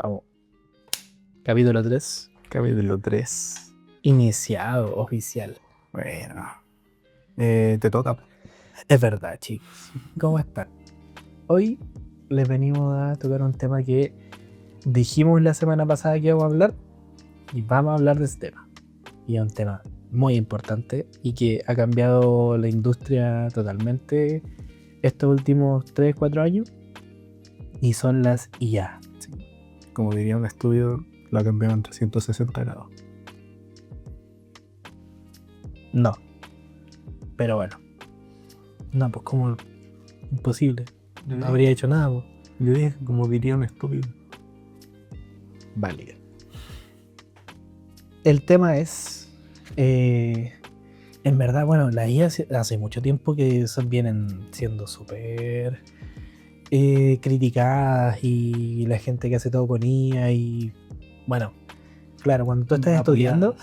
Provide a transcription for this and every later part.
Vamos. Capítulo 3. Capítulo 3. Iniciado, oficial. Bueno. Te toca. Es verdad, chicos. ¿Cómo están? Hoy les venimos a tocar un tema que dijimos la semana pasada que íbamos a hablar. Y vamos a hablar de este tema. Y es un tema muy importante y que ha cambiado la industria totalmente estos últimos 3-4 años. Y son las IA. Sí. Como diría un estudio, lo ha cambiado en 360 grados. No. Pero bueno. No, pues como imposible. No habría hecho nada, pues. Yo dije, como diría un estúpido. Válido. El tema es, en verdad, bueno, las IA hace mucho tiempo que vienen siendo súper criticadas y la gente que hace todo con IA y, bueno, claro, cuando tú estás estudiando,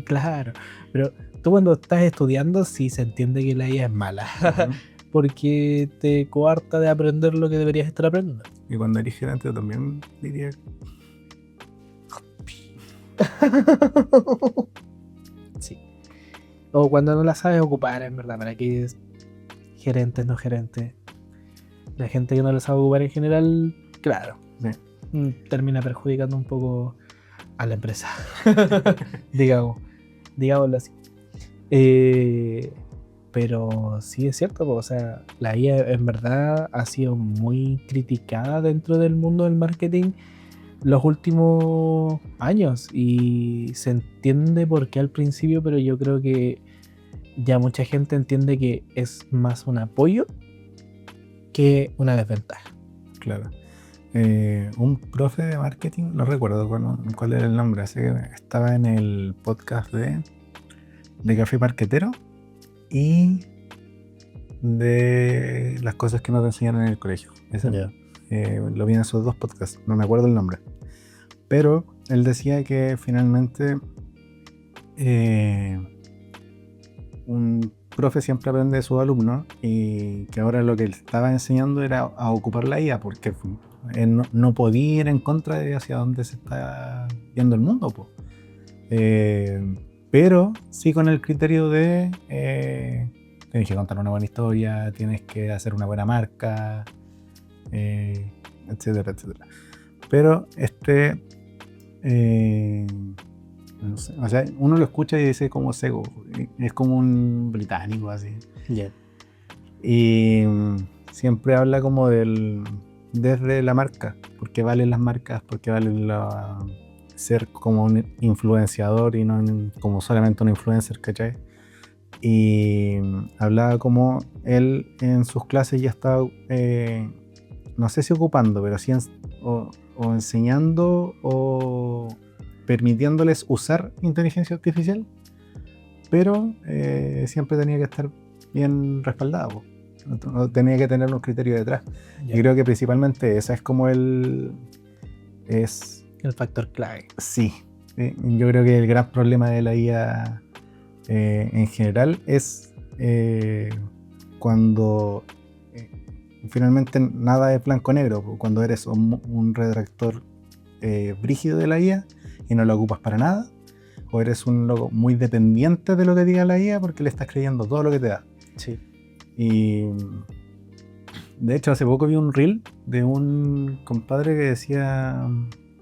claro, pero tú cuando estás estudiando sí se entiende que la IA es mala, porque te coarta de aprender lo que deberías estar aprendiendo. Y cuando eres gerente también diría... Sí. O cuando no la sabes ocupar, en verdad, para que gerentes, no gerentes. La gente que no la sabe ocupar en general, claro, Sí. termina perjudicando un poco a la empresa. Digámoslo así. Pero sí es cierto, o sea, la IA en verdad ha sido muy criticada dentro del mundo del marketing los últimos años y se entiende por qué al principio, pero yo creo que ya mucha gente entiende que es más un apoyo que una desventaja. Claro. Un profe de marketing, no recuerdo cuál era el nombre, así que estaba en el podcast de Café Marquetero y de las cosas que no te enseñan en el colegio. Lo vi en esos dos podcasts, no me acuerdo el nombre. Pero él decía que finalmente un profe siempre aprende de sus alumnos y que ahora lo que él estaba enseñando era a ocupar la IA porque él no podía ir en contra de hacia dónde se está yendo el mundo, pues. Pero sí con el criterio de tienes que contar una buena historia, tienes que hacer una buena marca, etcétera, etcétera. Pero no sé, o sea, uno lo escucha y dice como Sego, es como un británico así. Yeah. Y siempre habla como desde la marca, porque valen las marcas, porque valen ser como un influenciador y no como solamente un influencer, ¿cachai? Y hablaba como él en sus clases ya estaba, no sé si ocupando, pero sí o enseñando o permitiéndoles usar inteligencia artificial, pero siempre tenía que estar bien respaldado, no tenía que tener un criterio detrás. Yeah. Y creo que principalmente esa es como el factor clave. Sí, yo creo que el gran problema de la IA en general es cuando finalmente nada es blanco-negro, cuando eres un redactor brígido de la IA y no lo ocupas para nada, o eres un loco muy dependiente de lo que diga la IA porque le estás creyendo todo lo que te da. Sí. Y de hecho hace poco vi un reel de un compadre que decía: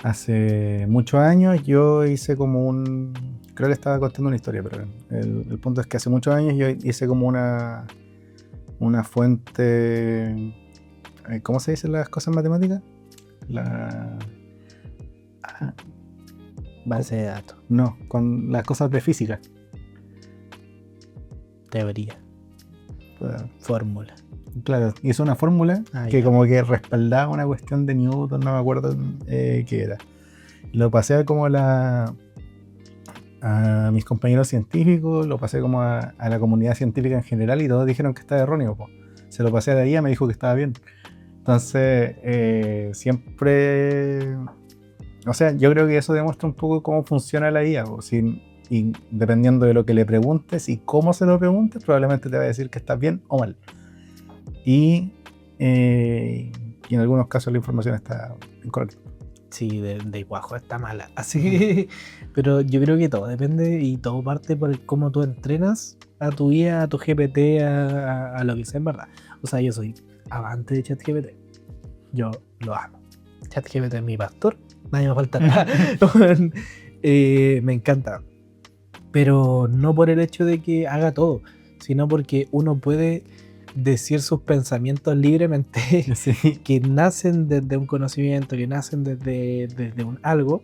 hace muchos años yo hice como creo que estaba contando una historia, pero el punto es que hace muchos años yo hice como una fuente, ¿cómo se dicen las cosas matemáticas? Base de datos. No, con las cosas de física. Teoría. Fórmula. Claro, hizo una fórmula que como que respaldaba una cuestión de Newton, no me acuerdo qué era. Lo pasé como a mis compañeros científicos, lo pasé como a la comunidad científica en general y todos dijeron que estaba erróneo, po. Se lo pasé a ella, me dijo que estaba bien. Entonces, siempre... O sea, yo creo que eso demuestra un poco cómo funciona la IA, y dependiendo de lo que le preguntes y cómo se lo preguntes, probablemente te va a decir que estás bien o mal. Y en algunos casos la información está incorrecta. Sí, de guajo está mala. Así que, pero yo creo que todo depende y todo parte por cómo tú entrenas a tu IA, a tu GPT, a lo que sea en verdad. O sea, yo soy amante de ChatGPT. Yo lo amo. ChatGPT es mi pastor. Nadie me falta nada. Me encanta. Pero no por el hecho de que haga todo, sino porque uno puede decir sus pensamientos libremente Sí. que nacen desde un conocimiento, que nacen desde un algo,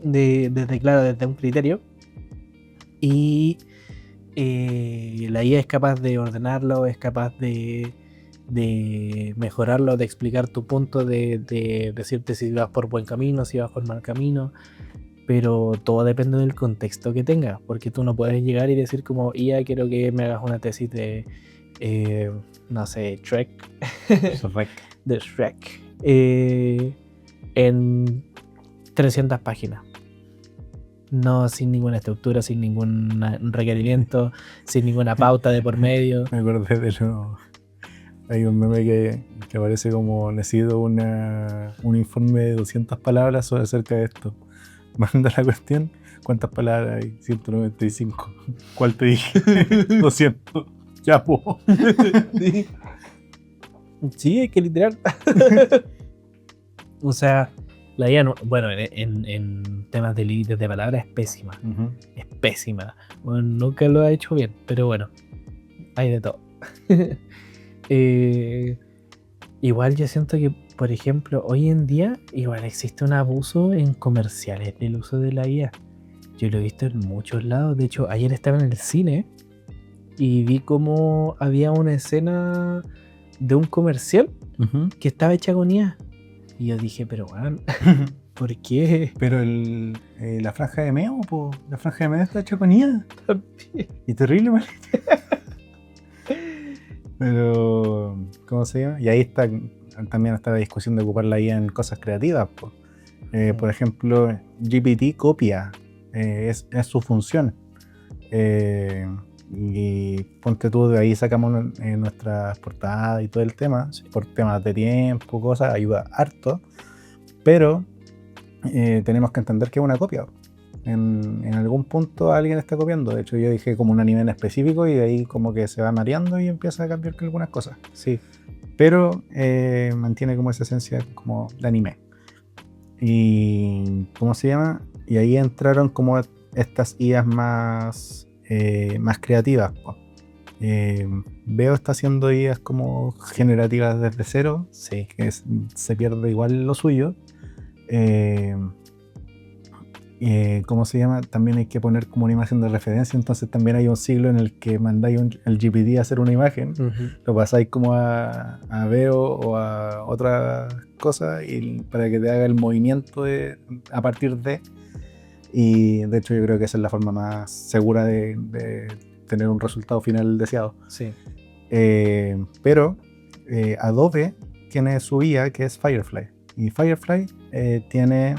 desde un criterio, y la IA es capaz de ordenarlo, es capaz de mejorarlo, de explicar tu punto, de decirte si vas por buen camino, si vas por mal camino, pero todo depende del contexto que tengas, porque tú no puedes llegar y decir como, IA, quiero que me hagas una tesis de, no sé, Shrek, de Shrek, en 300 páginas. No, sin ninguna estructura, sin ningún requerimiento, sin ninguna pauta de por medio. Me acordé de lo... Hay un meme que aparece como necesito un informe de 200 palabras sobre acerca de esto. Manda la cuestión. ¿Cuántas palabras hay? 195. ¿Cuál te dije? 200. Ya, po. Sí, hay que literal. O sea, la IA, bueno, en temas de límites de palabras es pésima. Uh-huh. Es pésima. Bueno, nunca lo ha hecho bien, pero bueno, hay de todo. Igual yo siento que, por ejemplo, hoy en día igual existe un abuso en comerciales del uso de la IA. Yo lo he visto en muchos lados. De hecho, ayer estaba en el cine y vi como había una escena de un comercial Uh-huh. que estaba hecha con IA. Y yo dije, pero bueno, ¿por qué? Pero la franja de Meo, po, la franja de Meo está hecha con IA. Y terrible, mal. Pero, ¿cómo se llama? Y ahí está también está la discusión de ocupar la IA en cosas creativas, po. Por ejemplo, GPT copia, es su función. Y ponte tú, de ahí sacamos nuestras portadas y todo el tema, sí, por temas de tiempo, cosas, ayuda harto, pero tenemos que entender que es una copia. En algún punto alguien está copiando. De hecho, yo dije como un anime en específico y de ahí como que se va mareando y empieza a cambiar algunas cosas. Sí, pero mantiene como esa esencia como de anime. Y ¿cómo se llama? Y ahí entraron como estas IAs más creativas. Veo está haciendo IAs como generativas desde cero, Sí. que se pierde igual lo suyo. ¿Cómo se llama? También hay que poner como una imagen de referencia, entonces también hay un siglo en el que mandáis el GPT a hacer una imagen, lo pasáis como a Veo o a otra cosa y para que te haga el movimiento a partir de. Y de hecho yo creo que esa es la forma más segura de tener un resultado final deseado. Sí. Pero Adobe tiene su IA que es Firefly, y Firefly tiene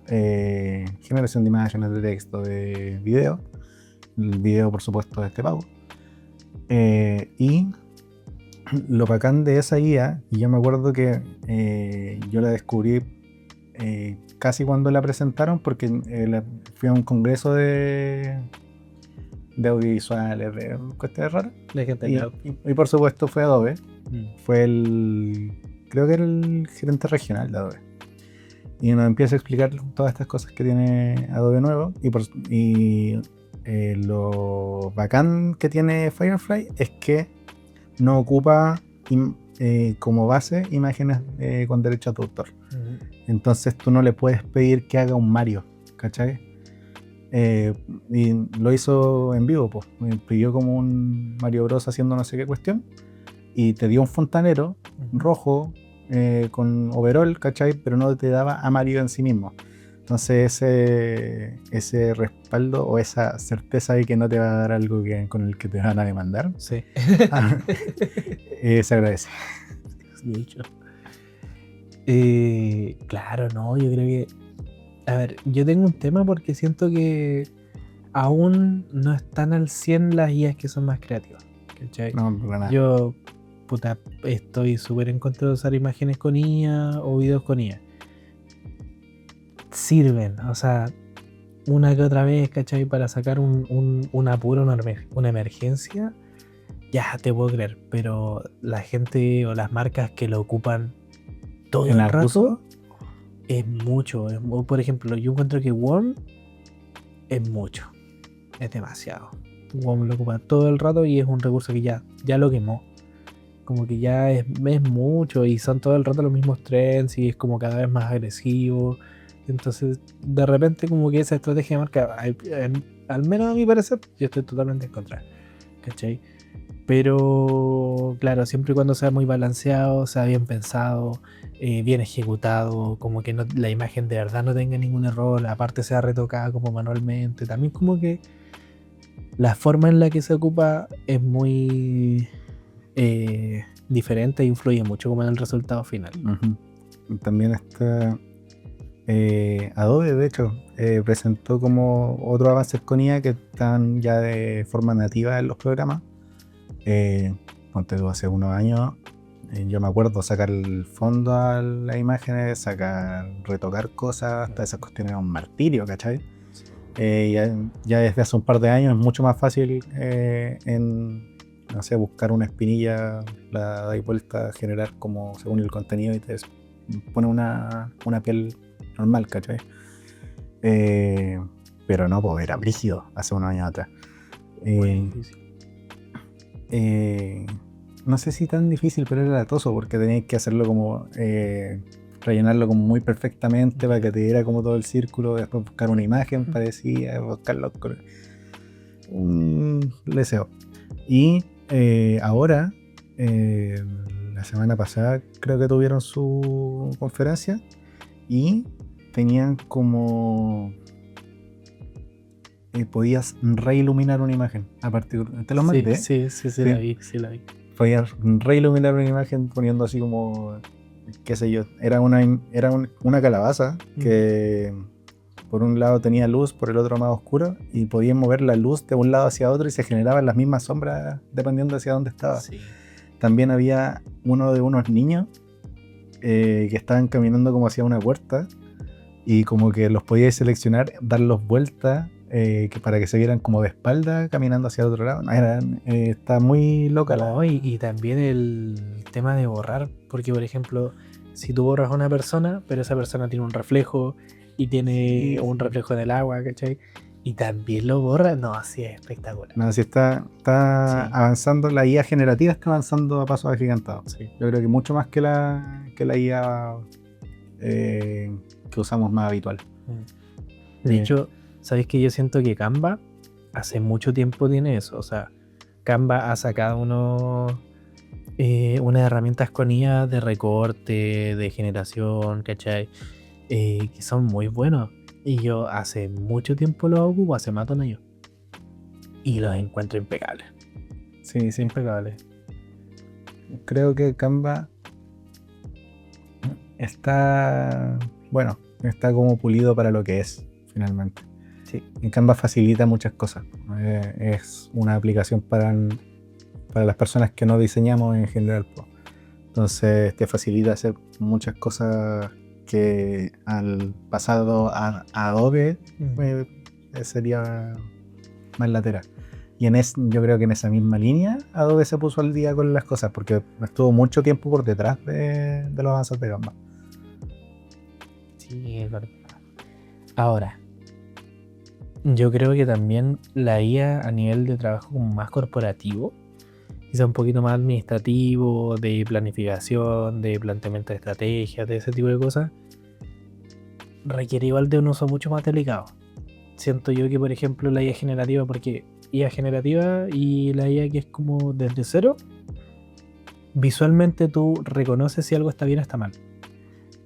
generación de imágenes, de texto, de video. El video, por supuesto, es de pago. Y lo bacán de esa IA, y yo me acuerdo que yo la descubrí casi cuando la presentaron, porque fui a un congreso de audiovisuales, de cuestiones raras. Y por supuesto fue Adobe. Fue creo que era el gerente regional de Adobe. Y nos empieza a explicar todas estas cosas que tiene Adobe nuevo. Y lo bacán que tiene Firefly es que no ocupa como base imágenes con derechos de autor. Entonces tú no le puedes pedir que haga un Mario, ¿cachai? Y lo hizo en vivo, pues. Me pidió como un Mario Bros haciendo no sé qué cuestión. Y te dio un fontanero rojo con overall, ¿cachai? Pero no te daba a Mario en sí mismo. Entonces ese respaldo o esa certeza de que no te va a dar algo con el que te van a demandar, sí. Se agradece. De hecho. Claro, no, yo creo que... A ver, yo tengo un tema porque siento que aún no están al 100 las IAs que son más creativas, ¿cachai? No, para nada. Yo, estoy súper en contra de usar imágenes con IA o videos con IA. sirven, o sea, una que otra vez, ¿cachai? Para sacar un apuro, una emergencia, ya te puedo creer, pero la gente o las marcas que lo ocupan todo ¿En el rato abuso? es mucho. Por ejemplo, yo encuentro que Worm es mucho, es demasiado. Worm lo ocupa todo el rato y es un recurso que ya lo quemó. Como que ya es mucho y son todo el rato los mismos trends y es como cada vez más agresivo. Entonces, de repente, como que esa estrategia de marca, al menos a mi parecer, yo estoy totalmente en contra. ¿Cachai? Pero, claro, siempre y cuando sea muy balanceado, sea bien pensado, bien ejecutado, como que la imagen de verdad no tenga ningún error, aparte sea retocada como manualmente. También como que la forma en la que se ocupa es muy diferente e influye mucho como en el resultado final. También está Adobe, de hecho, presentó como otros avances con IA que están ya de forma nativa en los programas. Ponte tú, hace unos años, yo me acuerdo sacar el fondo a las imágenes, retocar cosas, hasta esas cuestiones era un martirio, ¿cachai? Ya desde hace un par de años es mucho más fácil no sé, buscar una espinilla, la dais vuelta, generar como según el contenido y te pone una piel normal, ¿cachai? Pero no, pues era brígido hace unos años atrás. No sé si tan difícil, pero era latoso porque tenías que hacerlo como rellenarlo como muy perfectamente para que te diera como todo el círculo, después buscar una imagen parecida, buscarlo con un leseo. Y ahora, la semana pasada creo que tuvieron su conferencia y tenían como podías reiluminar una imagen a partir, te lo mandé. Sí, la vi. Podías reiluminar una imagen poniendo así como, qué sé yo, era una calabaza que por un lado tenía luz, por el otro más oscuro, y podías mover la luz de un lado hacia otro y se generaban las mismas sombras dependiendo hacia dónde estaba. Sí. También había uno de unos niños que estaban caminando como hacia una puerta y como que los podíais seleccionar, darlos vueltas para que se vieran como de espalda caminando hacia el otro lado. Está muy loca. Y también el tema de borrar, porque por ejemplo, si tú borras a una persona, pero esa persona tiene un reflejo y tiene un reflejo en el agua, ¿cachai? Y también lo borra, no, así es espectacular. No, así está avanzando, la IA generativa está avanzando a pasos agigantados. Sí. Yo creo que mucho más que la IA que usamos más habitual. De hecho, ¿sabéis que yo siento que Canva hace mucho tiempo tiene eso? O sea, Canva ha sacado unas herramientas con IA de recorte, de generación, ¿cachai? Que son muy buenos. Y yo hace mucho tiempo los ocupo, hace más de un año. Y los encuentro impecables. Sí, impecables. Creo que Canva está como pulido para lo que es, finalmente. Sí. En Canva facilita muchas cosas. Es una aplicación para las personas que no diseñamos en general. Entonces te facilita hacer muchas cosas que al pasado a Adobe sería más lateral. Y yo creo que en esa misma línea Adobe se puso al día con las cosas porque estuvo mucho tiempo por detrás de los avances de Canva. Sí, es verdad. Ahora, yo creo que también la IA a nivel de trabajo como más corporativo, quizá un poquito más administrativo, de planificación, de planteamiento de estrategias, de ese tipo de cosas, requiere igual de un uso mucho más delicado. Siento yo que, por ejemplo, la IA generativa, porque IA generativa y la IA que es como desde cero, visualmente tú reconoces si algo está bien o está mal.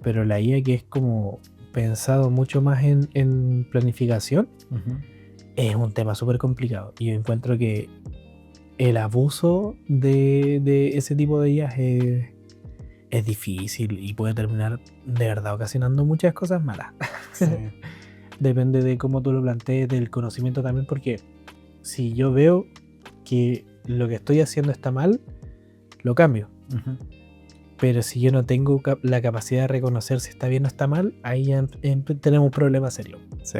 Pero la IA que es como pensado mucho más en planificación, es un tema súper complicado. Y yo encuentro que el abuso de ese tipo de IAs es difícil y puede terminar de verdad ocasionando muchas cosas malas. Sí. Depende de cómo tú lo plantees, del conocimiento también, porque si yo veo que lo que estoy haciendo está mal, lo cambio. Pero si yo no tengo la capacidad de reconocer si está bien o está mal, ahí ya tenemos un problema serio. Sí.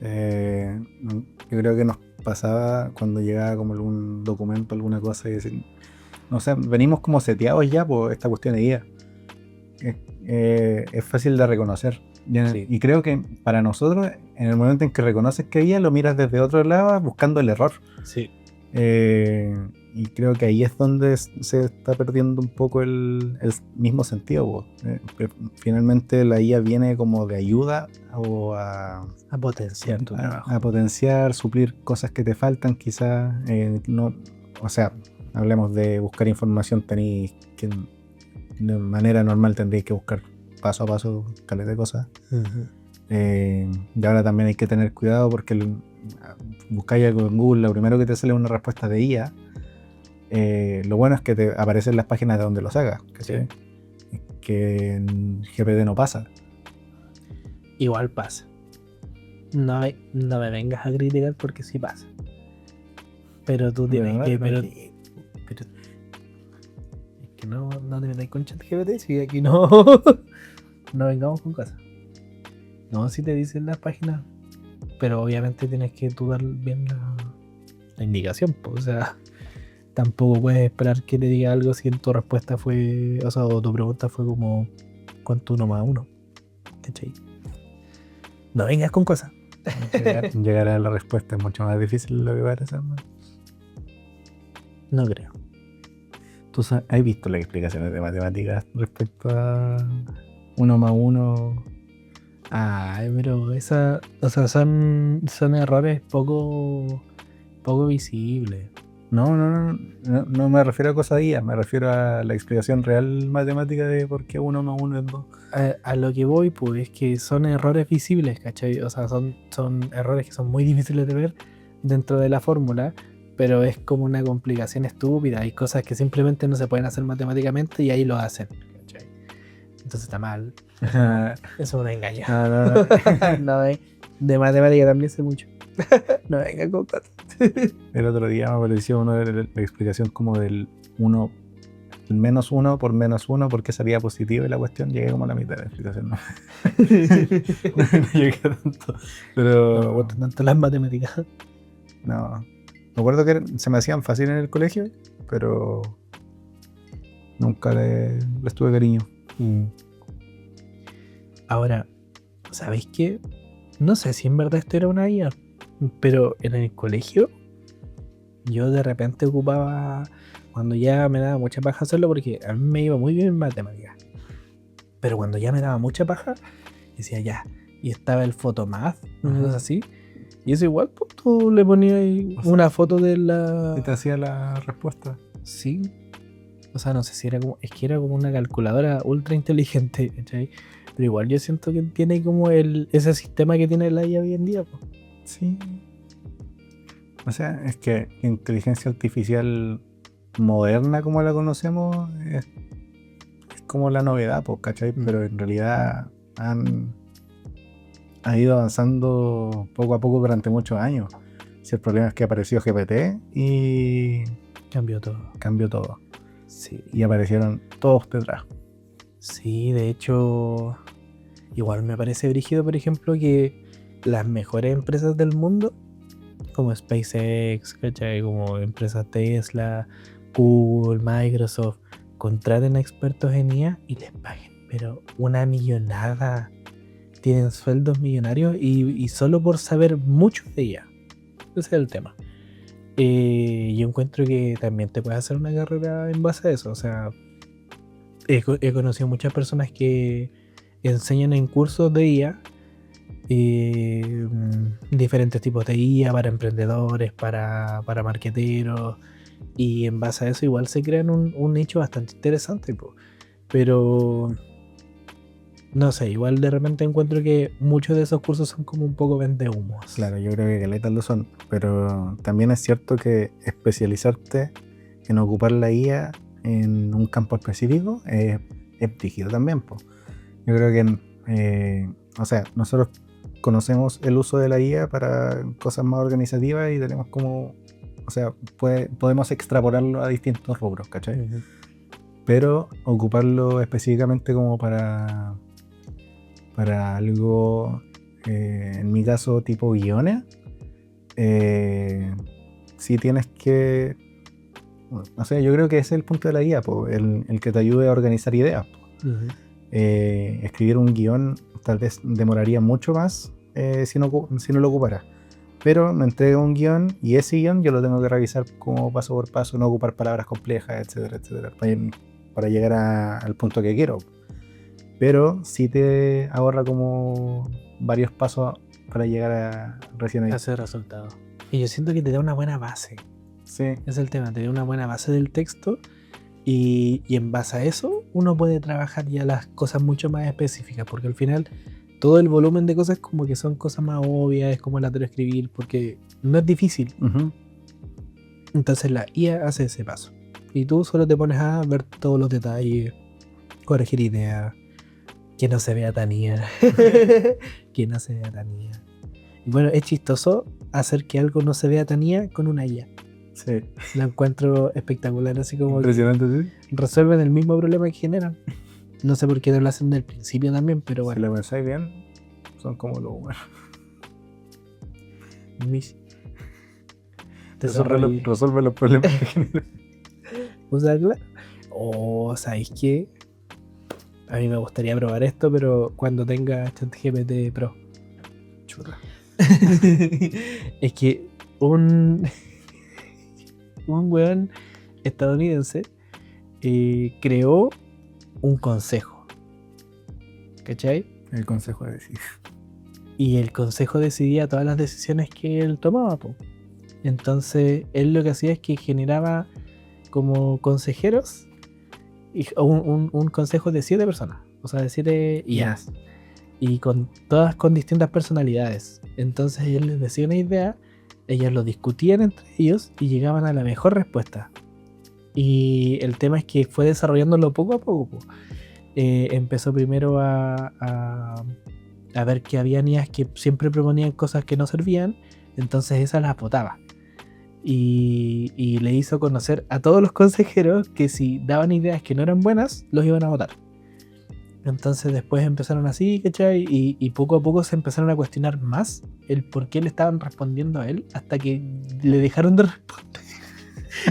Yo creo que nos pasaba cuando llegaba como algún documento, alguna cosa, y decir, no sé, venimos como seteados ya por esta cuestión de guía. Es fácil de reconocer. Sí. Y creo que para nosotros, en el momento en que reconoces que guía, lo miras desde otro lado buscando el error. Sí. Y creo que ahí es donde se está perdiendo un poco el mismo sentido. Finalmente la IA viene como de ayuda o a potenciar tu trabajo. A potenciar, suplir cosas que te faltan quizás. O sea, hablemos de buscar información, tenéis que de manera normal tendréis que buscar paso a paso caleta de cosas. Uh-huh. Y ahora también hay que tener cuidado porque buscáis algo en Google, lo primero que te sale es una respuesta de IA. Lo bueno es que te aparecen las páginas de donde lo sacas, Sí. que en GPT no pasa. Igual pasa. No me vengas a criticar porque sí pasa. Pero tú tienes que... Pero es que no te metáis con ChatGPT, si aquí no vengamos con cosas. No, si te dicen las páginas, pero obviamente tienes que tú dar bien la indicación, pues, o sea, tampoco puedes esperar que te diga algo si tu respuesta fue, o sea, o tu pregunta fue como ¿cuánto 1 más 1? ¿Cachai? No vengas con cosas. Llegar a la respuesta es mucho más difícil de lo que parece. No creo. ¿Tú has visto las explicaciones de matemáticas respecto a 1 más 1? Ay, pero esa, o sea, son errores poco visibles. No me refiero a cosas de IA, me refiero a la explicación real matemática de por qué 1 más 1 es 2. A lo que voy, pues, es que son errores visibles, ¿cachai? O sea, son errores que son muy difíciles de ver dentro de la fórmula, pero es como una complicación estúpida. Hay cosas que simplemente no se pueden hacer matemáticamente y ahí lo hacen, ¿cachai? Entonces está mal. Eso es un engaño. No, de matemática también sé mucho. No venga con cosas. El otro día me apareció una de la explicación como del 1, el menos 1 por menos 1, porque salía positivo y la cuestión. Llegué como a la mitad de la explicación. No llegué a tanto. Pero no me gustan tanto las matemáticas. No. Me acuerdo que se me hacían fácil en el colegio, pero nunca les tuve cariño. Ahora, ¿sabéis qué? No sé si en verdad esto era una IA, pero en el colegio yo de repente ocupaba, cuando ya me daba mucha paja hacerlo, porque a mí me iba muy bien en matemáticas, pero cuando ya me daba mucha paja, decía ya, y estaba el Photomath, una cosa así, y eso igual, pues tú le ponías una foto de la... ¿Y te hacía la respuesta? Sí. O sea, no sé si era como... Es que era como una calculadora ultra inteligente, ¿cachai? Pero igual yo siento que tiene como ese sistema que tiene la IA hoy en día, pues. Sí. O sea, es que la inteligencia artificial moderna como la conocemos es como la novedad, pues, ¿cachai? Pero en realidad ha ido avanzando poco a poco durante muchos años. Si el problema es que apareció GPT y Cambió todo. Sí. Y aparecieron todos detrás. Sí, de hecho, igual me parece brígido, por ejemplo, que las mejores empresas del mundo, como SpaceX, ¿cachai? Como empresas Tesla, Google, Microsoft, contraten a expertos en IA y les paguen, pero una millonada. Tienen sueldos millonarios y solo por saber mucho de IA. Ese es el tema. Yo encuentro que también te puedes hacer una carrera en base a eso. O sea, he conocido muchas personas que enseñan en cursos de IA, diferentes tipos de IA para emprendedores, para marketeros, y en base a eso igual se crean un nicho bastante interesante, pero no sé, igual de repente encuentro que muchos de esos cursos son como un poco vendehumos. Claro, yo creo que caletas lo son, pero también es cierto que especializarte en ocupar la IA en un campo específico es brígido también, po. Yo creo que, o sea, nosotros conocemos el uso de la IA para cosas más organizativas y tenemos como, o sea, podemos extrapolarlo a distintos rubros, ¿cachai? pero ocuparlo específicamente como para algo, en mi caso tipo guiones, sí tienes que, no sé, yo creo que ese es el punto de la guía, po, el que te ayude a organizar ideas. Po. Escribir un guión tal vez demoraría mucho más si no lo ocupara. Pero me entrega un guión y ese guión yo lo tengo que revisar como paso por paso, no ocupar palabras complejas, etcétera, etcétera, para llegar al punto que quiero. Pero sí te ahorra como varios pasos para llegar a recién ahí. Hacer resultado. Y yo siento que te da una buena base. Sí. Es el tema, te da una buena base del texto y en base a eso uno puede trabajar ya las cosas mucho más específicas, porque al final todo el volumen de cosas como que son cosas más obvias, es como el escribir, porque no es difícil. Uh-huh. Entonces la IA hace ese paso. Y tú solo te pones a ver todos los detalles, corregir ideas, que no se vea tan IA. Que no se vea tan IA. Y bueno, es chistoso hacer que algo no se vea tan IA con una IA. Sí. Lo encuentro espectacular, así como impresionante, sí. Resuelven el mismo problema que generan. No sé por qué no lo hacen del principio también, pero bueno. Si lo pensáis bien, son como los humanos. Resuelve los problemas que generan. ¿Usarla? ¿Sabéis qué? A mí me gustaría probar esto, pero cuando tenga ChatGPT Pro. Chuta. Es que un weón estadounidense creó un consejo. ¿Cachai? El consejo de decir. Y el consejo decidía todas las decisiones que él tomaba, po. Entonces, él lo que hacía es que generaba como consejeros un consejo de 7 personas. O sea, de 7 IAs. Y todas con distintas personalidades. Entonces, él les decía una idea, ellos lo discutían entre ellos y llegaban a la mejor respuesta. Y el tema es que fue desarrollándolo poco a poco, po. Empezó primero a ver que había IAs que siempre proponían cosas que no servían, entonces esas las votaba. Y le hizo conocer a todos los consejeros que si daban ideas que no eran buenas, los iban a votar. Entonces después empezaron así, ¿cachai? Y poco a poco se empezaron a cuestionar más el por qué le estaban respondiendo a él, hasta que le dejaron de responder.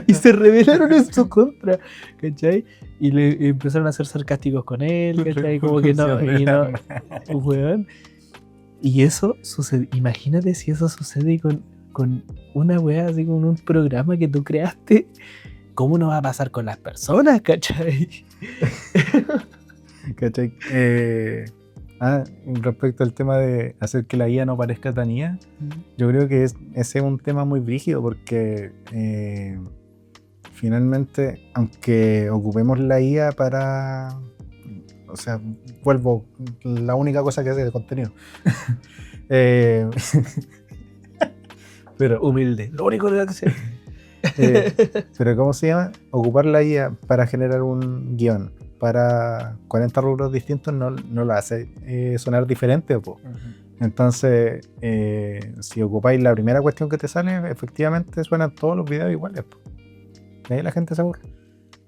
Y se rebelaron en su contra, ¿cachai? Y le empezaron a ser sarcásticos con él, ¿cachai? Como que no, weón. Y eso sucede, imagínate si eso sucede con una weá así, con un programa que tú creaste, ¿cómo no va a pasar con las personas, cachai? ¿Cachai? Respecto al tema de hacer que la IA no parezca tan IA, yo creo que ese es un tema muy brígido porque finalmente, aunque ocupemos la IA para, o sea, vuelvo, la única cosa que hace es contenido. Pero humilde, lo único que hace. Pero ¿cómo se llama? Ocupar la IA para generar un guión para 40 rubros distintos no lo hace sonar diferente, po. Uh-huh. Entonces, si ocupáis la primera cuestión que te sale, efectivamente suenan todos los videos iguales, po. Y ahí la gente se aburre.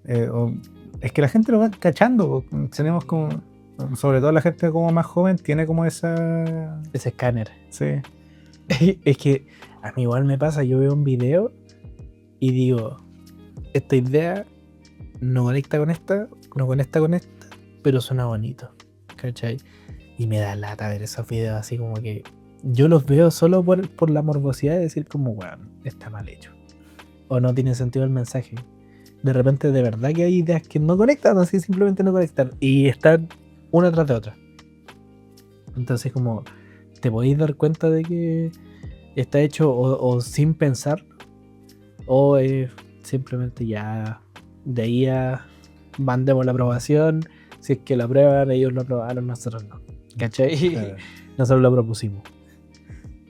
Es que la gente lo va cachando, po. Tenemos como, sobre todo la gente como más joven, tiene como ese escáner. Sí. Es que a mí igual me pasa, yo veo un video y digo, esta idea no conecta con esta, no conecta con esta, pero suena bonito, ¿cachai? Y me da lata ver esos videos así como que yo los veo solo por la morbosidad de decir como, bueno, está mal hecho. O no tiene sentido el mensaje. De repente de verdad que hay ideas que no conectan, así simplemente no conectan. Y están una tras de otra. Entonces como te podéis dar cuenta de que está hecho o sin pensar, o simplemente ya de ahí a mandemos la aprobación. Si es que la aprueban, ellos lo aprobaron, nosotros no, ¿cachai? Claro. Nosotros lo propusimos.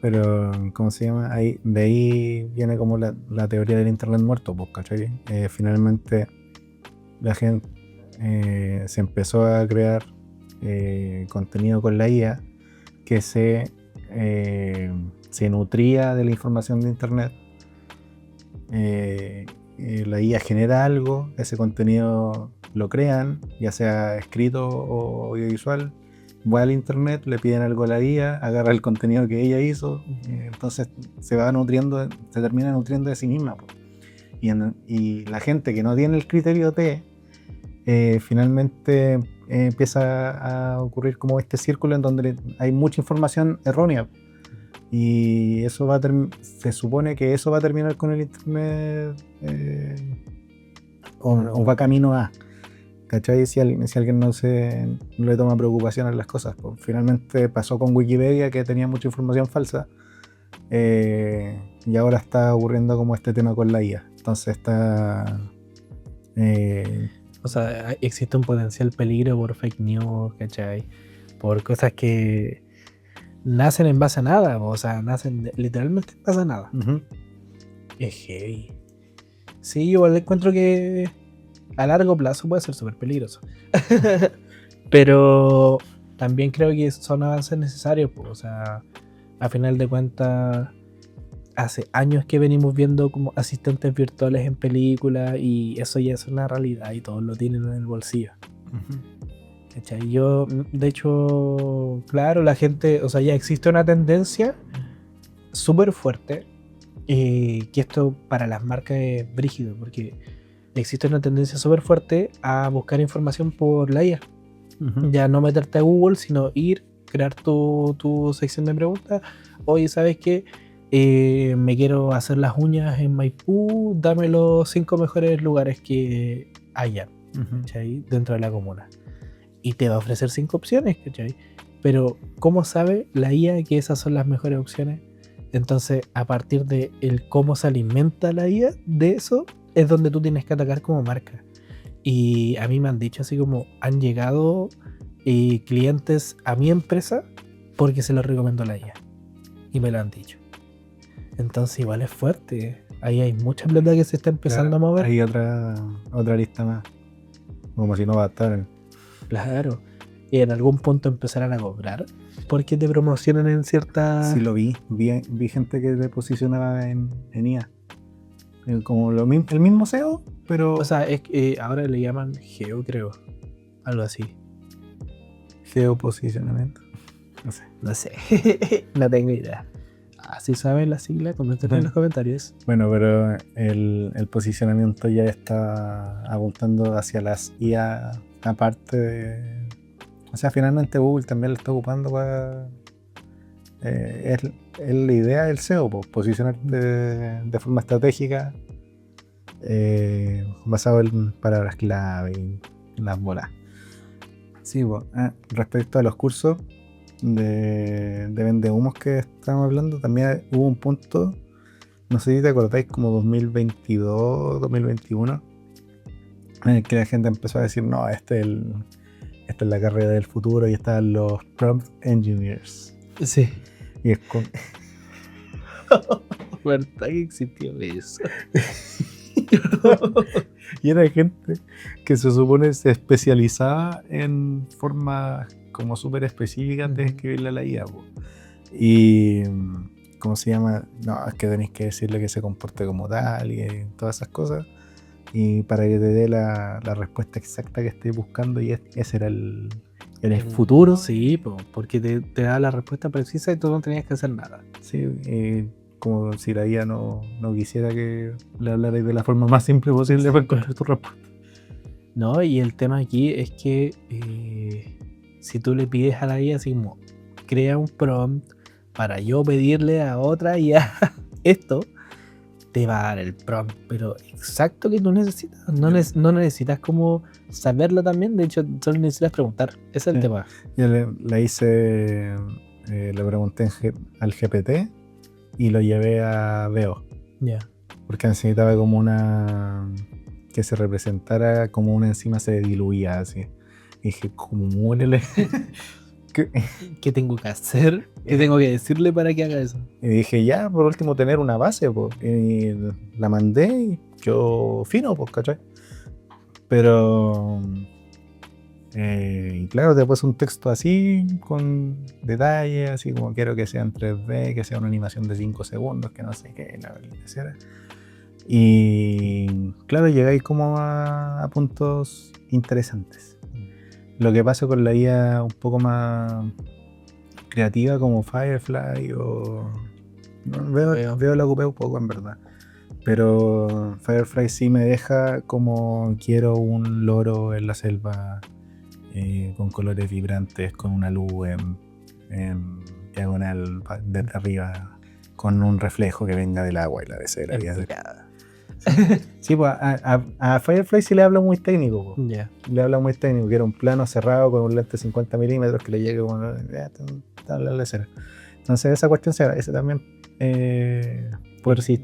Pero, ¿cómo se llama? De ahí viene como la teoría del internet muerto, pues, ¿cachai? Finalmente la gente se empezó a crear contenido con la IA que se nutría de la información de internet. La IA genera algo, ese contenido lo crean, ya sea escrito o audiovisual, va al internet, le piden algo a la IA, agarra el contenido que ella hizo, entonces se va nutriendo, se termina nutriendo de sí misma, po. Y la gente que no tiene el criterio T, finalmente empieza a ocurrir como este círculo en donde hay mucha información errónea. Y eso se supone que eso va a terminar con el internet, o va camino a, ¿cachai? Si alguien no le toma preocupación a las cosas, pues finalmente pasó con Wikipedia, que tenía mucha información falsa, y ahora está ocurriendo como este tema con la IA. Entonces está... O sea, existe un potencial peligro por fake news, ¿cachai? Por cosas que nacen en base a nada, o sea, nacen literalmente en base a nada. Uh-huh. Es heavy. Sí, igual encuentro que a largo plazo puede ser súper peligroso. Pero también creo que son avances necesarios, pues, o sea, a final de cuentas, hace años que venimos viendo como asistentes virtuales en películas y eso ya es una realidad y todos lo tienen en el bolsillo. Uh-huh. ¿Cachai? Yo, de hecho, claro, la gente, o sea, ya existe una tendencia súper fuerte, que esto para las marcas es brígido, porque existe una tendencia súper fuerte a buscar información por la IA. Uh-huh. Ya no meterte a Google, sino ir, crear tu sección de preguntas. Oye, ¿sabes qué? Me quiero hacer las uñas en Maipú, dame los 5 mejores lugares que haya, Uh-huh. ¿cachai? Dentro de la comuna. Y te va a ofrecer 5 opciones, ¿cachai? Pero ¿cómo sabe la IA que esas son las mejores opciones? Entonces, a partir de el cómo se alimenta la IA, de eso es donde tú tienes que atacar como marca. Y a mí me han dicho así como han llegado clientes a mi empresa porque se lo recomendó la IA. Y me lo han dicho. Entonces igual es fuerte. Ahí hay mucha plata que se está empezando a mover. Hay otra lista más. Como si no va a estar. Claro. Y en algún punto empezarán a cobrar porque te promocionan en cierta... Sí, lo vi gente que te posicionaba en IA. Como el mismo SEO, pero... O sea, es que ahora le llaman geo, creo. Algo así. geoposicionamiento. No sé. No sé. No tengo idea. Si saben la sigla, comenten en los comentarios. Bueno, pero el posicionamiento ya está apuntando hacia las IA aparte de... O sea, finalmente Google también lo está ocupando para... es la idea del SEO, pues, posicionarte de forma estratégica, basado en palabras clave y las bolas. Sí, pues, respecto a los cursos de vendehumos que estábamos hablando, también hubo un punto, no sé si te acordáis, como 2022, 2021, en el que la gente empezó a decir, no, esta es la carrera del futuro y están los prompt engineers. Sí. Y es con... ¿Verdad que existió eso? Y era gente que se supone se especializaba en formas como súper específicas de escribirle a la IA, po. Y ¿cómo se llama? No, es que tenéis que decirle que se comporte como tal y todas esas cosas, y para que te dé la respuesta exacta que estés buscando, y ese era el futuro. Sí, porque te da la respuesta precisa y tú no tenías que hacer nada. Sí, como si la IA no quisiera que le hablarais de la forma más simple posible para encontrar tu respuesta. No, y el tema aquí es que si tú le pides a la IA así como crea un prompt para yo pedirle a otra IA esto, te va a dar el prompt, pero exacto que tú necesitas. No necesitas como saberlo también, de hecho solo necesitas preguntar. Ese es el tema. Yo le hice, le pregunté al GPT y lo llevé a Veo. Ya. Porque necesitaba como que se representara como una enzima se diluía así. Y dije, ¿cómo muérele? ¿Qué tengo que hacer? ¿Qué tengo que decirle para que haga eso? Y dije, ya, por último, tener una base, pues. Y la mandé y yo fino, pues, ¿cachai? Pero... y claro, te puse un texto así, con detalles, así como quiero que sea en 3D, que sea una animación de 5 segundos, que no sé qué, la verdad. Y claro, llegáis como a puntos interesantes. Lo que pasa con la IA un poco más creativa como Firefly o... no, veo la ocupé un poco en verdad. Pero Firefly sí me deja como quiero un loro en la selva con colores vibrantes, con una luz en diagonal desde arriba, con un reflejo que venga del agua y la desea. Sí, pues a Firefly sí le habla muy técnico. Ya. Yeah. Le habla muy técnico, que era un plano cerrado con un lente 50 milímetros que le llegue como la cera. Entonces esa cuestión, ese también poder, sí,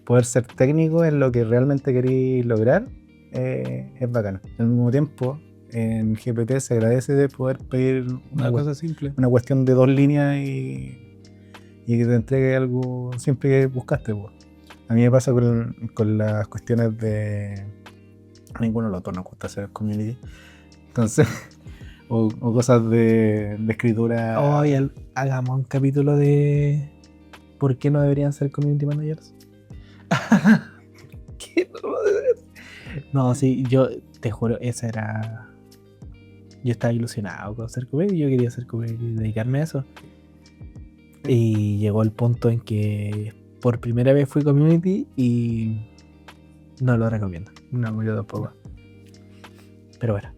poder ser técnico en lo que realmente queréis lograr es bacano. Al mismo tiempo, en GPT se agradece de poder pedir una cosa simple, una cuestión de 2 líneas y que te entregue algo simple que buscaste. Pues. A mí me pasa con las cuestiones de... A ninguno de los dos nos gusta hacer community. Entonces, o cosas de escritura. Hoy hagamos un capítulo de ¿por qué no deberían ser community managers? ¿Qué no? No, sí, yo te juro, esa era... Yo estaba ilusionado con hacer community, yo quería hacer community y dedicarme a eso. Y llegó el punto en que por primera vez fui community y no lo recomiendo. No, yo tampoco. Pero bueno.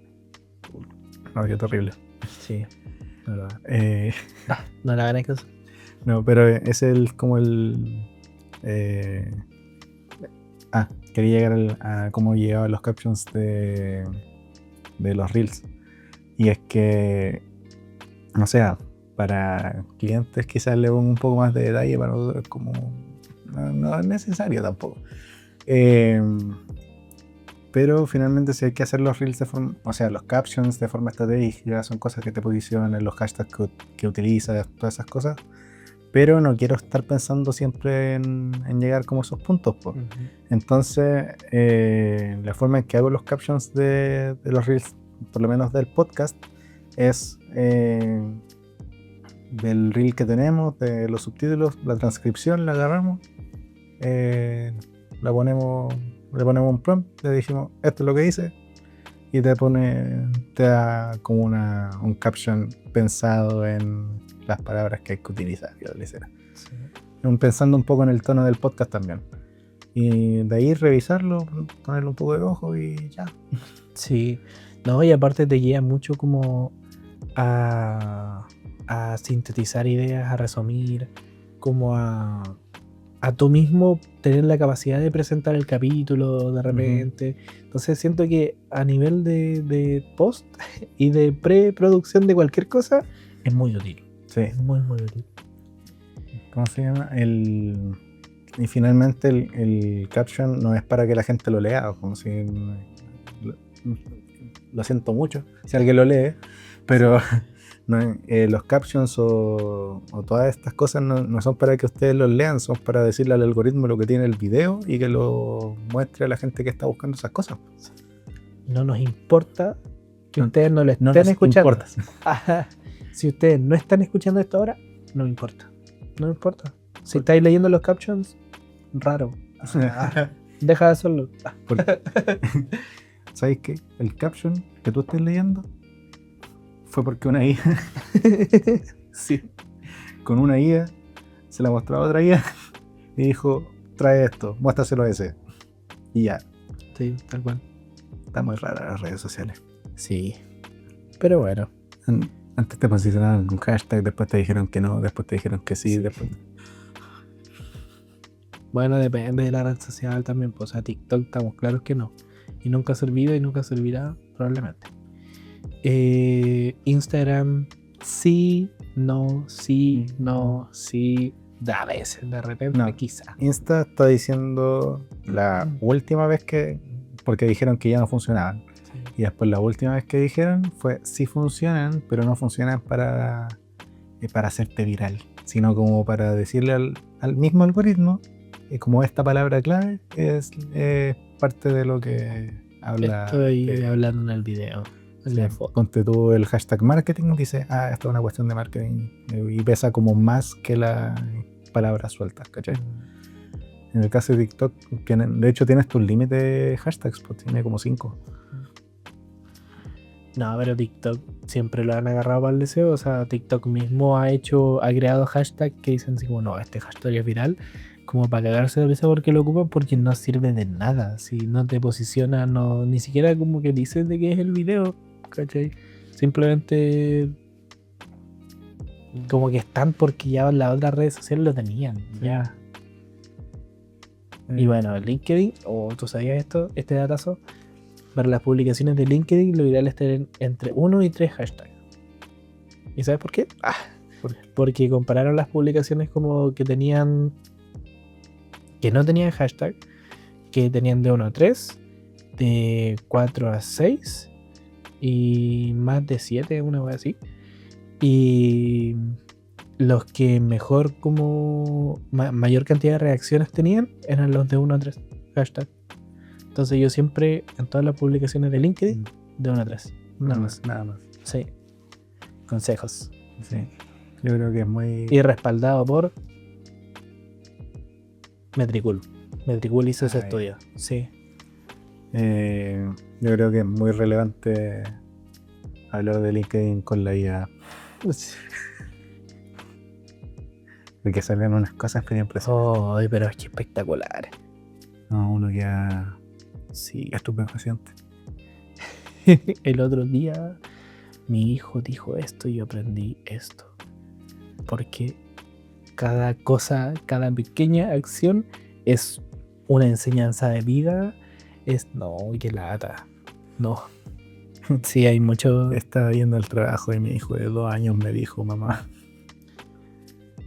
No, qué terrible. Sí. No lo hagan. No le hagan caso. No, pero es como el... quería llegar a cómo llegaban los captions de los reels. Y es que, no sé, para clientes quizás le pongo un poco más de detalle, para nosotros como no es necesario tampoco. Pero finalmente si hay que hacer los reels los captions de forma estratégica, son cosas que te posicionan, los hashtags que utilizas, todas esas cosas. Pero no quiero estar pensando siempre en llegar como a esos puntos. Uh-huh. Entonces, la forma en que hago los captions de los reels, por lo menos del podcast, es del reel que tenemos, de los subtítulos, la transcripción la agarramos, le ponemos un prompt, le dijimos esto es lo que dice y te da como un caption pensado en las palabras que hay que utilizar. Sí. Pensando un poco en el tono del podcast también. Y de ahí revisarlo, ponerle un poco de ojo y ya. Sí, no, y aparte te guía mucho como a sintetizar ideas, a resumir, como a tú mismo tener la capacidad de presentar el capítulo de repente. Uh-huh. Entonces siento que a nivel de post y de preproducción de cualquier cosa es muy útil. Sí. Es muy, muy útil. ¿Cómo se llama? Y finalmente el caption no es para que la gente lo lea, como si... Lo siento mucho si alguien lo lee, pero no, los captions o todas estas cosas no son para que ustedes los lean, son para decirle al algoritmo lo que tiene el video y que lo muestre a la gente que está buscando esas cosas. No nos importa que ustedes no lo estén escuchando. Si ustedes no están escuchando esto ahora, no me importa. No me importa. Si estáis leyendo los captions, raro. Deja de hacerlo. ¿Sabes qué? El caption que tú estés leyendo fue porque una IA sí, con una IA se la mostró a otra IA y dijo, trae esto, muéstraselo a ese. Y ya. Sí, tal cual. Está muy rara las redes sociales. Sí. Pero bueno. Antes te posicionaban con hashtag, después te dijeron que no, después te dijeron que sí. Después... Bueno, depende de la red social también. Pues a TikTok estamos claros que no. Y nunca ha servido y nunca servirá probablemente. Instagram sí, no, a veces, de repente, no, quizá. Insta está diciendo la última vez porque dijeron que ya no funcionaban. Sí. Y después la última vez que dijeron fue sí funcionan, pero no funcionan para hacerte viral, sino como para decirle al mismo algoritmo como esta palabra clave es parte de lo que habla. Estoy hablando en el video. Ponte tú el hashtag marketing, dice, esto es una cuestión de marketing y pesa como más que las palabras sueltas, ¿cachai? En el caso de TikTok, de hecho tienes tus límites de hashtags, pues tiene como 5. No, pero TikTok siempre lo han agarrado para el deseo. O sea, TikTok mismo ha creado hashtags que dicen así como, no, este hashtag es viral, como para cagarse de risa porque lo ocupan, porque no sirve de nada. Si no te posiciona, no, ni siquiera como que dices de qué es el video, ¿cachai? Simplemente como que están porque ya las otras redes sociales lo tenían. Ya. Y bueno, LinkedIn, ¿tú sabías esto? Este datazo. Para las publicaciones de LinkedIn, lo ideal es tener entre 1 y 3 hashtags. ¿Y sabes por qué? Porque compararon las publicaciones como que tenían, que no tenían hashtag, que tenían de 1 a 3, de 4 a 6 y más de 7, una vez así. Y los que mejor como mayor cantidad de reacciones tenían eran los de 1 a 3 hashtag. Entonces yo siempre, en todas las publicaciones de LinkedIn, de 1 a 3. Nada más. Sí. Consejos. Sí. Yo creo que es muy... Y respaldado por Metricool. Metricool hizo ese estudio. Sí. Yo creo que es muy relevante hablar de LinkedIn con la IA. Porque salgan unas cosas bien impresionantes. Oh, pero es que espectacular. No, uno queda Sí. estupefaciente. El otro día mi hijo dijo esto y yo aprendí esto. Porque cada cosa, cada pequeña acción es una enseñanza de vida. No, qué lata. No. Sí, hay mucho. Estaba viendo el trabajo y mi hijo de 2 años me dijo, mamá.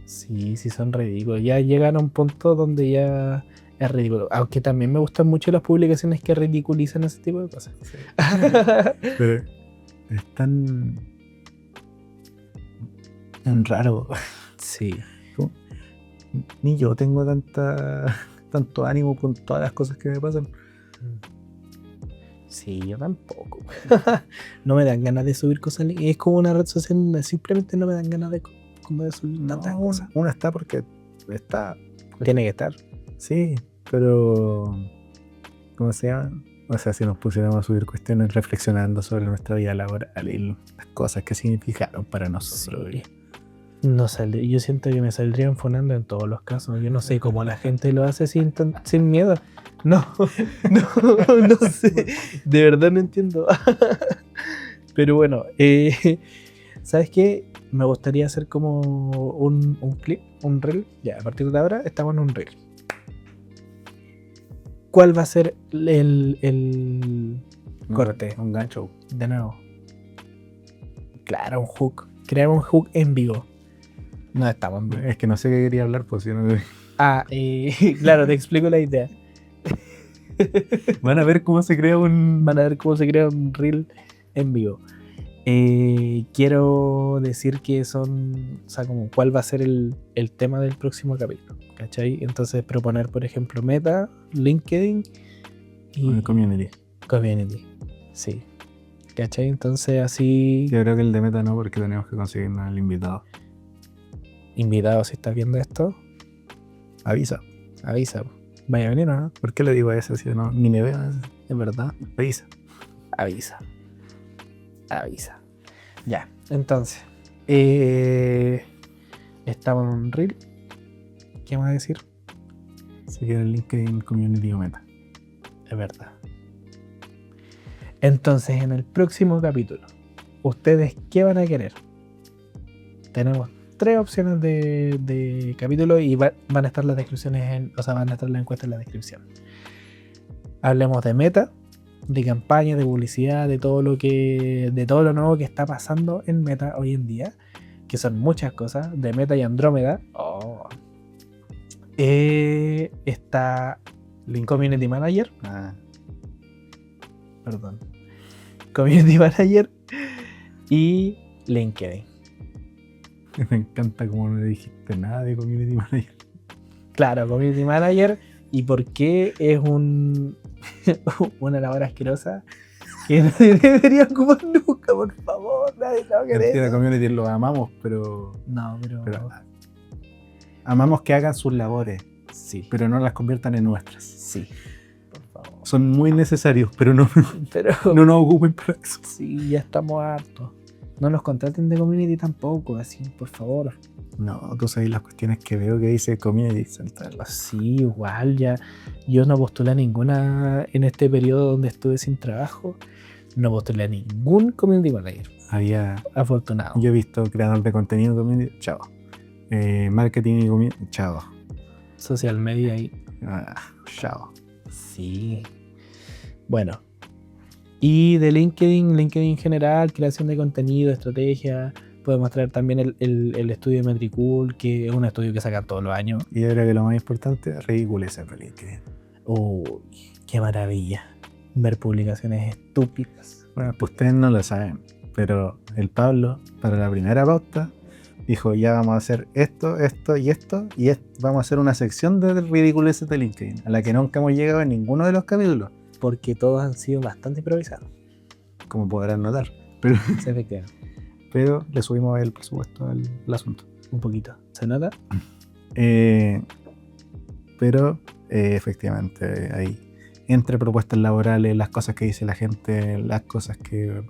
Sí, son ridículos. Ya llegan a un punto donde ya es ridículo. Aunque también me gustan mucho las publicaciones que ridiculizan ese tipo de cosas. Sí. Pero es tan raro. Sí. Ni yo tengo tanto ánimo con todas las cosas que me pasan. Sí, yo tampoco. No me dan ganas de subir cosas. Es como una red social, simplemente no me dan ganas de subir tantas cosas. Una está porque está. Tiene que estar. Sí, pero ¿cómo se llama? O sea, si nos pusiéramos a subir cuestiones reflexionando sobre nuestra vida laboral y las cosas que significaron para nosotros. Sí. No saldría, yo siento que me saldrían fonando en todos los casos. Yo no sé cómo la gente lo hace sin miedo. No sé. De verdad no entiendo. Pero bueno, ¿sabes qué? Me gustaría hacer como un clip, un reel. Ya, a partir de ahora estamos en un reel. ¿Cuál va a ser el corte? Un gancho. De nuevo. Claro, un hook. Crear un hook en vivo. No estamos en vivo. Es que no sé qué quería hablar, pues si no... Claro, te explico la idea. Van a ver cómo se crea un reel en vivo. Quiero decir que como cuál va a ser el tema del próximo capítulo, ¿cachai? Entonces proponer, por ejemplo, Meta, LinkedIn y Community. Sí, ¿cachai? Entonces así... Yo creo que el de Meta no, porque tenemos que conseguirnos al invitado. Invitado, si estás viendo esto, Avisa. ¿vaya a venir o no? ¿Por qué le digo eso si no ni me veo? Es verdad. Avisa. Ya, entonces estamos en un reel. ¿Qué más decir? Se queda el LinkedIn Community o Meta. Es verdad. Entonces, en el próximo capítulo, ¿ustedes qué van a querer? Tenemos 3 opciones de capítulo y van a estar las descripciones, van a estar las encuestas en la descripción. Hablemos de Meta, de campaña, de publicidad, de todo lo nuevo que está pasando en Meta hoy en día, que son muchas cosas, de Meta y Andrómeda. Está Community Manager. Community Manager y LinkedIn. Me encanta como no le dijiste nada de Community Manager. Claro, Community Manager. ¿Y por qué es una labor asquerosa que no debería ocupar nunca, por favor? Nadie sabe qué es. La Community lo amamos, pero... No, pero... Amamos que hagan sus labores. Sí. pero no las conviertan en nuestras. Sí. Por favor. Son muy necesarios, pero no, Pero no nos ocupen para eso. sí, ya estamos hartos. No nos contraten de community tampoco, así, por favor. No, tú sabes las cuestiones que veo que dice community, saltarlas. Sí, igual ya. Yo no postulé a ninguna en este periodo donde estuve sin trabajo. No postulé a ningún community manager. Había, Afortunado. yo he visto creador de contenido community, chao. Marketing y community, chao. Social media y. Chao. Sí. Bueno. Y de LinkedIn en general, creación de contenido, estrategia. Podemos traer también el estudio de Metricool, que es un estudio que sacan todos los años. Y ahora que lo más importante, ridiculeces de LinkedIn. Uy, qué maravilla. Ver publicaciones estúpidas. Bueno, pues ustedes no lo saben, pero el Pablo, para la primera pauta, dijo, ya vamos a hacer esto, esto y esto, y vamos a hacer una sección de ridiculeces de LinkedIn, a la que nunca hemos llegado en ninguno de los capítulos, Porque todos han sido bastante improvisados. como podrán notar. Pero, Sí, efectivamente. pero le subimos el presupuesto al asunto. Un poquito. ¿Se nota? Pero efectivamente hay entre propuestas laborales, las cosas que dice la gente, las cosas que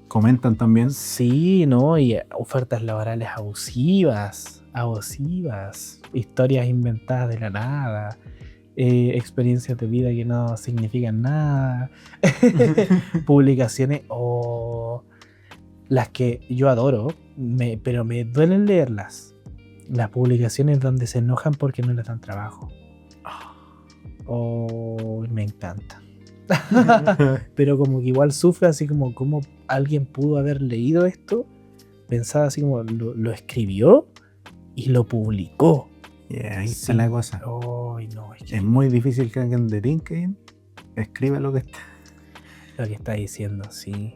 comentan también. Sí, ¿no? Y ofertas laborales abusivas. Abusivas. Historias inventadas de la nada. Experiencias de vida que no significan nada. Publicaciones o las que yo adoro, pero me duelen leerlas. Las publicaciones donde se enojan porque no les dan trabajo. Oh, me encanta. Pero como que igual sufre así como alguien pudo haber leído esto, pensaba así como lo escribió y lo publicó. Y ahí Sí. está la cosa. Ay, no, es que Es muy difícil que alguien de LinkedIn escriba lo que está. lo que está diciendo, sí.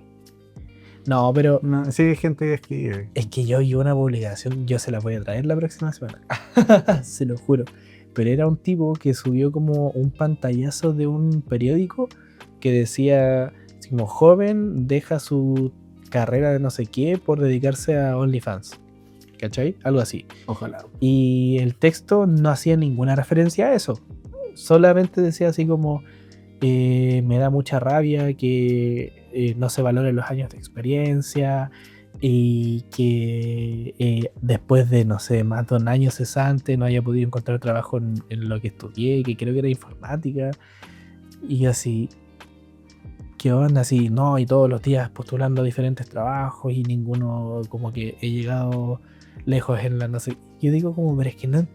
No, pero No, sí hay gente que escribe. es que yo vi una publicación, yo se la voy a traer la próxima semana. Se lo juro. Pero era un tipo que subió como un pantallazo de un periódico que decía, así como joven deja su carrera de no sé qué por dedicarse a OnlyFans. ¿Cachai? Algo así. Ojalá. Y el texto no hacía ninguna referencia a eso. Solamente decía así como, me da mucha rabia que no se valoren los años de experiencia y que después de, no sé, más de un año cesante no haya podido encontrar trabajo en lo que estudié, que creo que era informática. Y así, ¿qué onda? Así, no, y todos los días postulando a diferentes trabajos y ninguno como que he llegado lejos en la no sé. Yo digo como, pero es que no.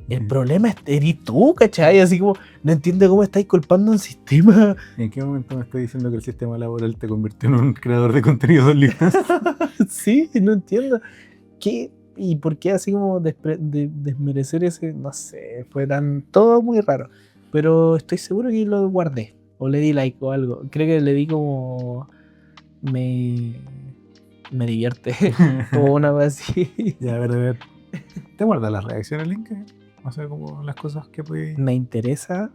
El problema eres tú, ¿cachai? Así como, no entiendo cómo estáis culpando a un sistema. ¿En qué momento me estoy diciendo que el sistema laboral te convirtió en un creador de contenido de OnlyFans? Sí, no entiendo. ¿Qué? ¿Y por qué así como desmerecer ese? No sé, fue todo muy raro. Pero estoy seguro que lo guardé. O le di like o algo. Creo que le di como. Me divierte. O una vez así. Ya, a ver. ¿Te guardas las reacciones en LinkedIn? O sea, como las cosas que puedes... Me interesa.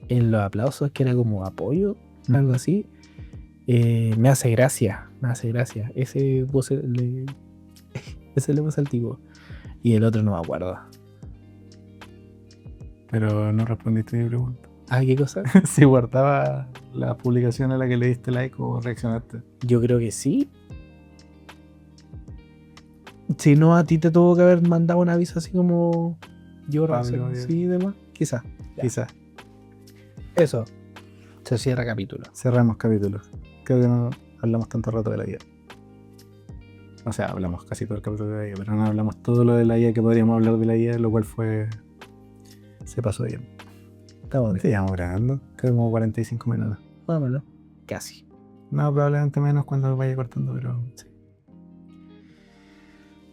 En los aplausos, que era como apoyo, algo así. Me hace gracia. Ese ese le puse al tipo. Y el otro no me acuerdo. Pero no respondiste a mi pregunta. Ah, ¿qué cosa? Si guardaba la publicación a la que le diste like o reaccionaste. Yo creo que sí. Si no, a ti te tuvo que haber mandado un aviso así como yo Pablo, reacciono. bien. Sí, demás. Quizás. Ya. Quizás. Eso. Se cierra capítulo. Cerramos capítulos. Creo que no hablamos tanto rato de la IA. O sea, hablamos casi todo el capítulo de la IA, pero no hablamos todo lo de la IA que podríamos hablar de la IA, lo cual fue... Se pasó bien. Estamos bien. Sí, ya vamos grabando. Creo como 45 minutos. Vámonos. Casi. No, probablemente menos cuando vaya cortando, pero... Sí.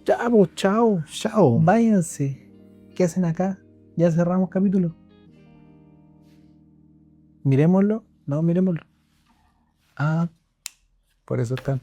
Ya, pues, chao. ¡Chao! Váyanse. ¿Qué hacen acá? Ya cerramos capítulo. Miremoslo. No, miremoslo. Ah, Por eso está...